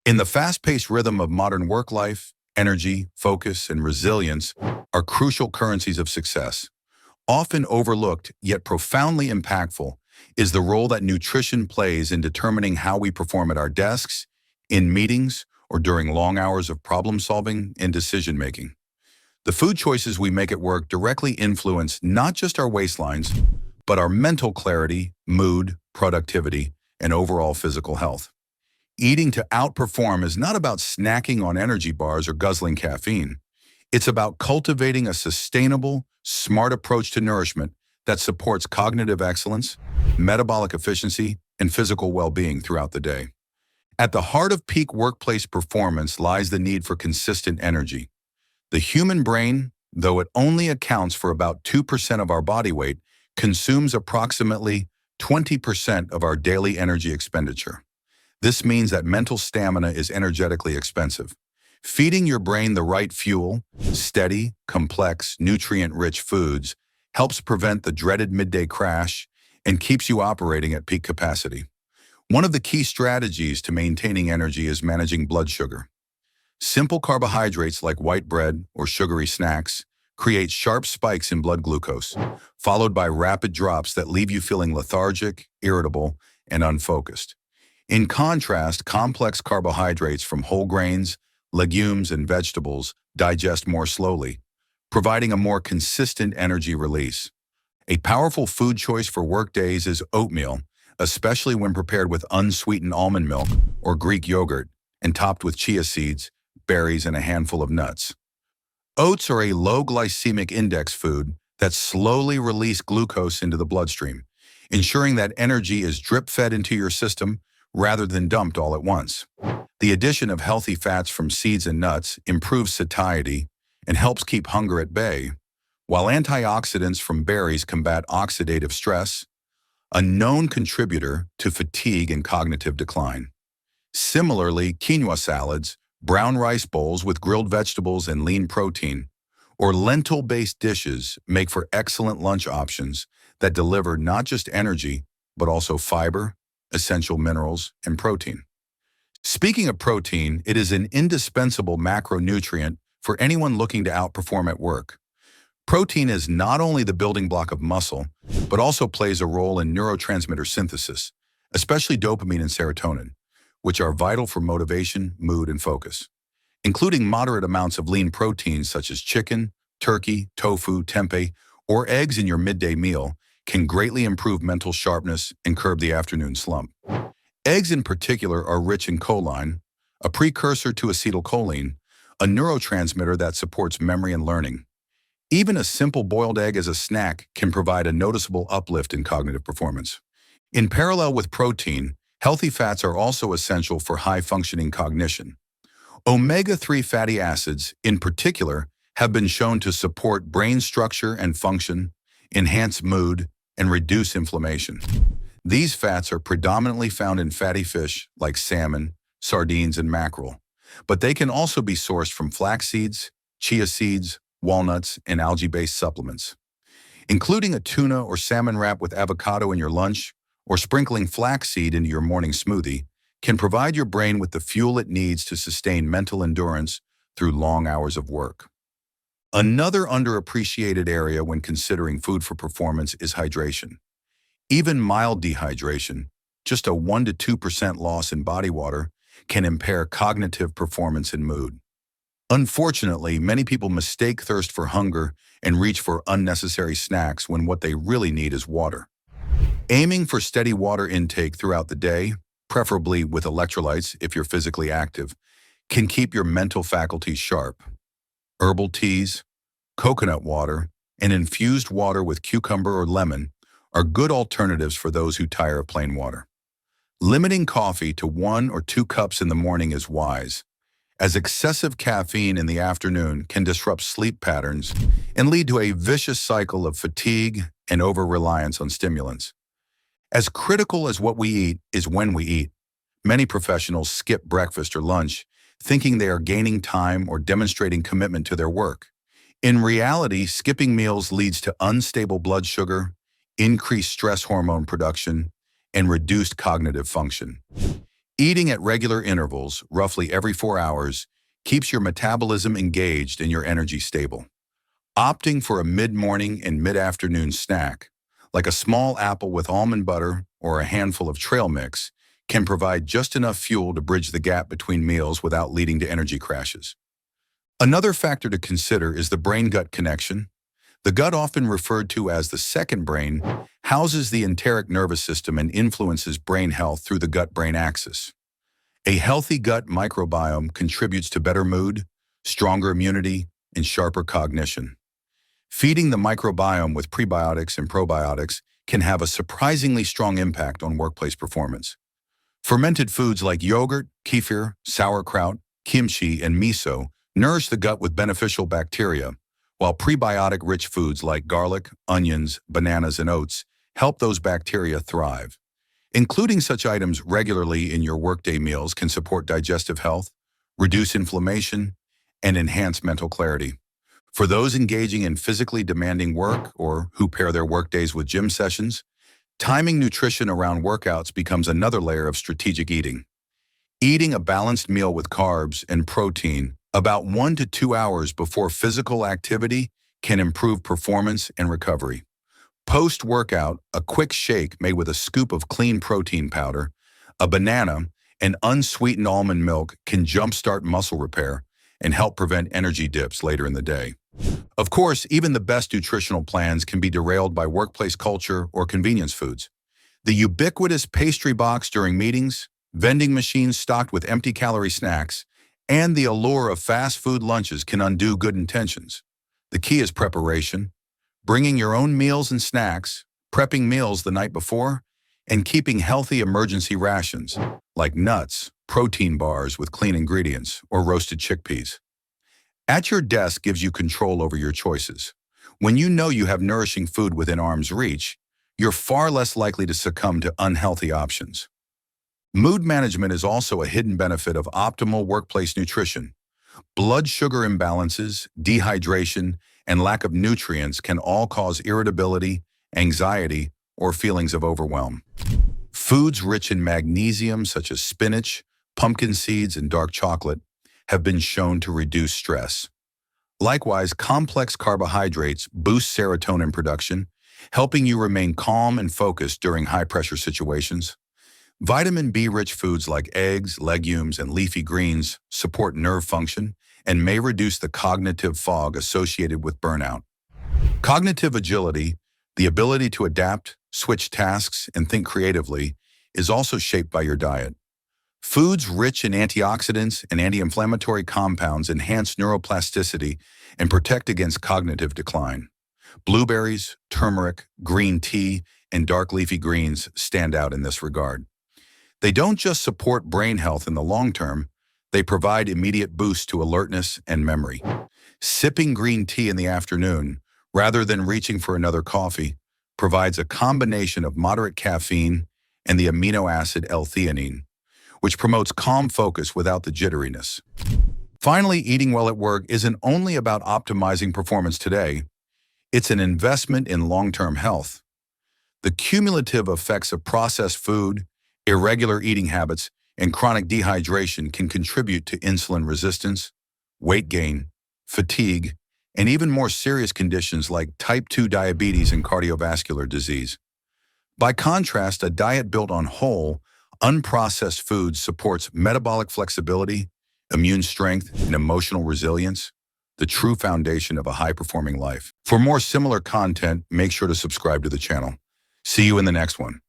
In the fast-paced rhythm of modern work life, energy, focus, and resilience are crucial currencies of success. Often overlooked, yet profoundly impactful, is the role that nutrition plays in determining how we perform at our desks, in meetings, or during long hours of problem-solving and decision-making. The food choices we make at work directly influence not just our waistlines, but our mental clarity, mood, productivity, and overall physical health. Eating to outperform is not about snacking on energy bars or guzzling caffeine. It's about cultivating a sustainable, smart approach to nourishment that supports cognitive excellence, metabolic efficiency, and physical well-being throughout the day. At the heart of peak workplace performance lies the need for consistent energy. The human brain, though it only accounts for about 2% of our body weight, consumes approximately 20% of our daily energy expenditure. This means that mental stamina is energetically expensive. Feeding your brain the right fuel, steady, complex, nutrient-rich foods, helps prevent the dreaded midday crash and keeps you operating at peak capacity. One of the key strategies to maintaining energy is managing blood sugar. Simple carbohydrates like white bread or sugary snacks create sharp spikes in blood glucose, followed by rapid drops that leave you feeling lethargic, irritable, and unfocused. In contrast, complex carbohydrates from whole grains, legumes, and vegetables digest more slowly, providing a more consistent energy release. A powerful food choice for work days is oatmeal, especially when prepared with unsweetened almond milk or Greek yogurt and topped with chia seeds, berries, and a handful of nuts. Oats are a low glycemic index food that slowly release glucose into the bloodstream, ensuring that energy is drip-fed into your system rather than dumped all at once. The addition of healthy fats from seeds and nuts improves satiety and helps keep hunger at bay, while antioxidants from berries combat oxidative stress, a known contributor to fatigue and cognitive decline. Similarly, quinoa salads, brown rice bowls with grilled vegetables and lean protein, or lentil-based dishes make for excellent lunch options that deliver not just energy, but also fiber, essential minerals, and protein. Speaking of protein, it is an indispensable macronutrient for anyone looking to outperform at work. Protein is not only the building block of muscle, but also plays a role in neurotransmitter synthesis, especially dopamine and serotonin, which are vital for motivation, mood, and focus. Including moderate amounts of lean proteins such as chicken, turkey, tofu, tempeh, or eggs in your midday meal can greatly improve mental sharpness and curb the afternoon slump. Eggs in particular are rich in choline, a precursor to acetylcholine, a neurotransmitter that supports memory and learning. Even a simple boiled egg as a snack can provide a noticeable uplift in cognitive performance. In parallel with protein, healthy fats are also essential for high-functioning cognition. Omega-3 fatty acids, in particular, have been shown to support brain structure and function, enhance mood, and reduce inflammation. These fats are predominantly found in fatty fish like salmon, sardines, and mackerel, but they can also be sourced from flax seeds, chia seeds, walnuts, and algae-based supplements. Including a tuna or salmon wrap with avocado in your lunch, or sprinkling flaxseed into your morning smoothie, can provide your brain with the fuel it needs to sustain mental endurance through long hours of work. Another underappreciated area when considering food for performance is hydration. Even mild dehydration, just a 1 to 2% loss in body water, can impair cognitive performance and mood. Unfortunately, many people mistake thirst for hunger and reach for unnecessary snacks when what they really need is water. Aiming for steady water intake throughout the day, preferably with electrolytes if you're physically active, can keep your mental faculties sharp. Herbal teas, coconut water, and infused water with cucumber or lemon are good alternatives for those who tire of plain water. Limiting coffee to 1 or 2 cups in the morning is wise, as excessive caffeine in the afternoon can disrupt sleep patterns and lead to a vicious cycle of fatigue and over-reliance on stimulants. As critical as what we eat is when we eat. Many professionals skip breakfast or lunch, thinking they are gaining time or demonstrating commitment to their work. In reality, skipping meals leads to unstable blood sugar, increased stress hormone production, and reduced cognitive function. Eating at regular intervals, roughly every 4 hours, keeps your metabolism engaged and your energy stable. Opting for a mid-morning and mid-afternoon snack, like a small apple with almond butter or a handful of trail mix, can provide just enough fuel to bridge the gap between meals without leading to energy crashes. Another factor to consider is the brain-gut connection. The gut, often referred to as the second brain, houses the enteric nervous system and influences brain health through the gut-brain axis. A healthy gut microbiome contributes to better mood, stronger immunity, and sharper cognition. Feeding the microbiome with prebiotics and probiotics can have a surprisingly strong impact on workplace performance. Fermented foods like yogurt, kefir, sauerkraut, kimchi, and miso nourish the gut with beneficial bacteria, while prebiotic-rich foods like garlic, onions, bananas, and oats help those bacteria thrive. Including such items regularly in your workday meals can support digestive health, reduce inflammation, and enhance mental clarity. For those engaging in physically demanding work or who pair their workdays with gym sessions, timing nutrition around workouts becomes another layer of strategic eating. Eating a balanced meal with carbs and protein about 1 to 2 hours before physical activity can improve performance and recovery. Post-workout, a quick shake made with a scoop of clean protein powder, a banana, and unsweetened almond milk can jumpstart muscle repair and help prevent energy dips later in the day. Of course, even the best nutritional plans can be derailed by workplace culture or convenience foods. The ubiquitous pastry box during meetings, vending machines stocked with empty-calorie snacks, and the allure of fast food lunches can undo good intentions. The key is preparation, bringing your own meals and snacks, prepping meals the night before, and keeping healthy emergency rations, like nuts, protein bars with clean ingredients, or roasted chickpeas. At your desk gives you control over your choices. When you know you have nourishing food within arm's reach, you're far less likely to succumb to unhealthy options. Mood management is also a hidden benefit of optimal workplace nutrition. Blood sugar imbalances, dehydration, and lack of nutrients can all cause irritability, anxiety, or feelings of overwhelm. Foods rich in magnesium, such as spinach, pumpkin seeds, and dark chocolate, have been shown to reduce stress. Likewise, complex carbohydrates boost serotonin production, helping you remain calm and focused during high-pressure situations. Vitamin B-rich foods like eggs, legumes, and leafy greens support nerve function and may reduce the cognitive fog associated with burnout. Cognitive agility, the ability to adapt, switch tasks, and think creatively, is also shaped by your diet. Foods rich in antioxidants and anti-inflammatory compounds enhance neuroplasticity and protect against cognitive decline. Blueberries, turmeric, green tea, and dark leafy greens stand out in this regard. They don't just support brain health in the long term, they provide immediate boosts to alertness and memory. Sipping green tea in the afternoon, rather than reaching for another coffee, provides a combination of moderate caffeine and the amino acid L-theanine, which promotes calm focus without the jitteriness. Finally, eating well at work isn't only about optimizing performance today, it's an investment in long-term health. The cumulative effects of processed food, irregular eating habits, and chronic dehydration can contribute to insulin resistance, weight gain, fatigue, and even more serious conditions like type 2 diabetes and cardiovascular disease. By contrast, a diet built on whole, unprocessed foods supports metabolic flexibility, immune strength, and emotional resilience, the true foundation of a high-performing life. For more similar content, make sure to subscribe to the channel. See you in the next one.